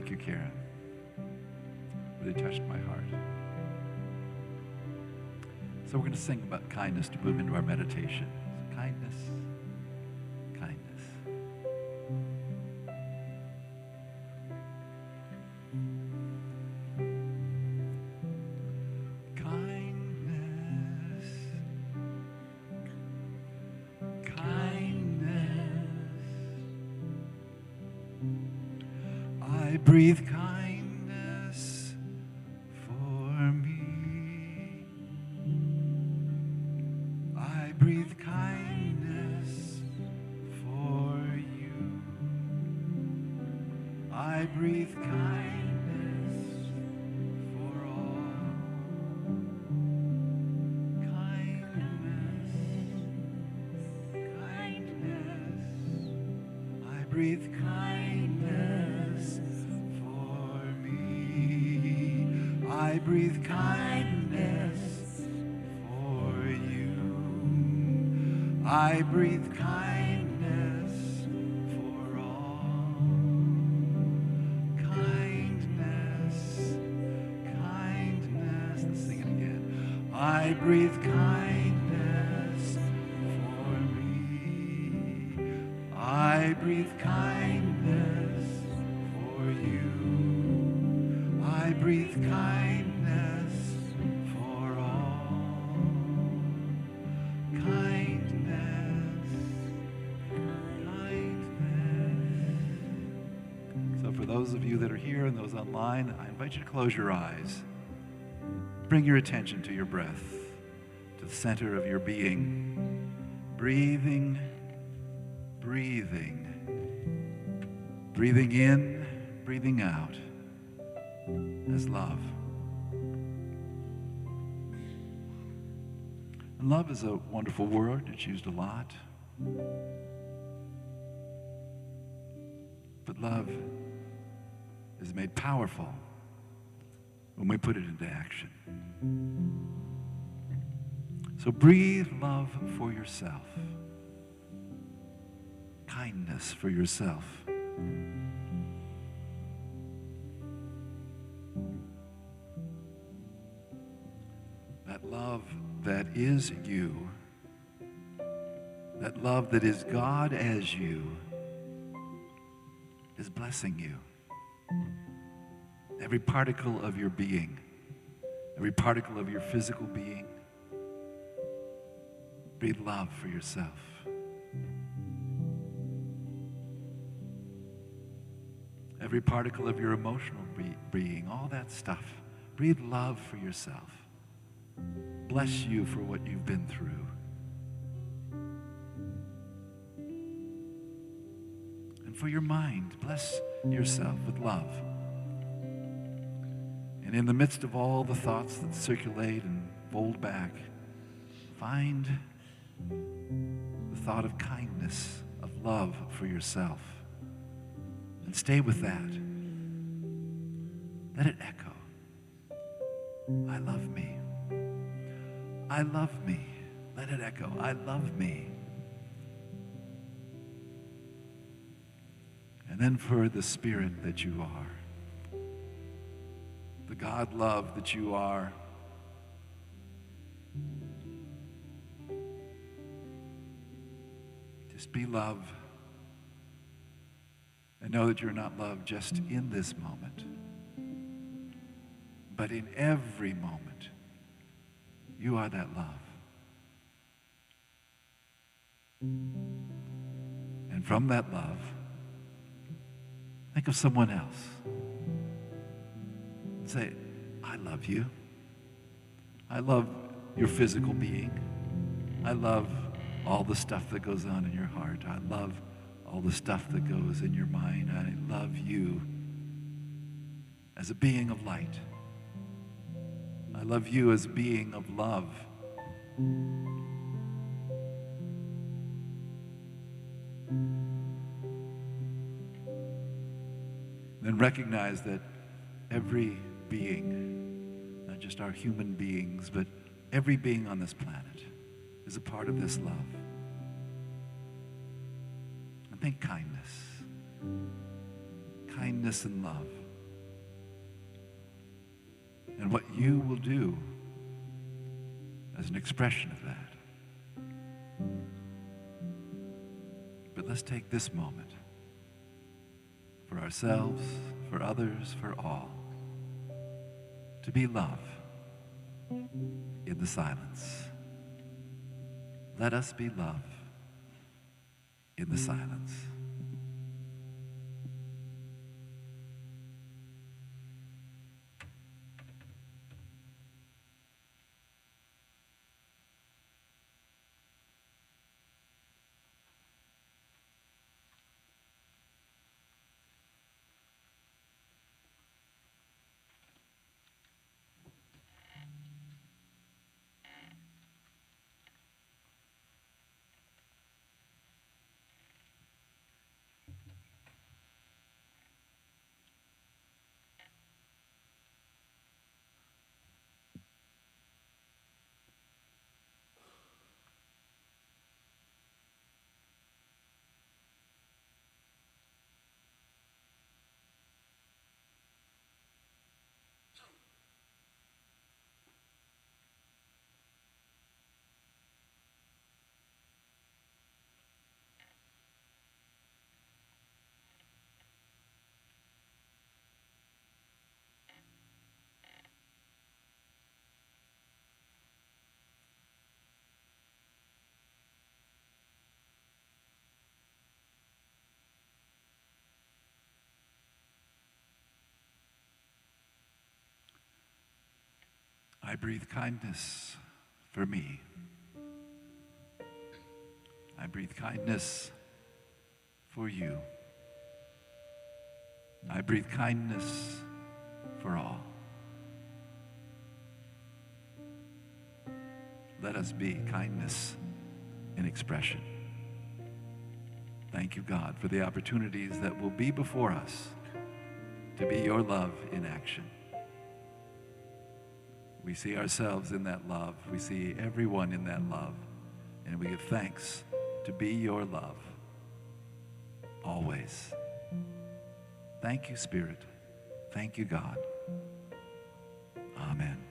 Thank you, Karen. Really touched my heart. So we're going to sing about kindness to move into our meditation. So kindness, kindness. Kindness, kindness. I breathe kindness for me. I breathe kindness for you. I breathe kindness for all. Kindness, kindness. I breathe kindness for me. I breathe kindness for you. I breathe kindness for all. Kindness, kindness. Let's sing it again. I breathe kindness for me. I breathe kindness for you. I breathe kindness for all. Kindness, kindness. So for those of you that are here and those online, I invite you to close your eyes. Bring your attention to your breath, to the center of your being. Breathing, breathing. Breathing in, breathing out as love. And love is a wonderful word. It's used a lot. But love is made powerful when we put it into action. So breathe love for yourself. Kindness for yourself. That love that is you, that love that is God as you, is blessing you. Every particle of your being, every particle of your physical being, breathe love for yourself. Every particle of your emotional being, all that stuff, breathe love for yourself. Bless you for what you've been through. And for your mind, bless yourself with love. And in the midst of all the thoughts that circulate and fold back, find the thought of kindness, of love for yourself. And stay with that. Let it echo. I love me. I love me. Let it echo. I love me. And then for the spirit that you are, the God love that you are, just be love. And know that you're not loved just in this moment, but in every moment. You are that love. And from that love, think of someone else. Say, I love you. I love your physical being. I love all the stuff that goes on in your heart. I love all the stuff that goes in your mind. I love you as a being of light. I love you as a being of love. Then recognize that every being, not just our human beings, but every being on this planet is a part of this love. And think kindness. Kindness and love. and what you will do as an expression of that. But let's take this moment for ourselves, for others, for all, to be love in the silence. Let us be love in the silence. I breathe kindness for me. I breathe kindness for you. I breathe kindness for all. Let us be kindness in expression. Thank you, God, for the opportunities that will be before us to be your love in action. We see ourselves in that love. We see everyone in that love. And we give thanks to be your love always. Thank you, Spirit. Thank you, God. Amen.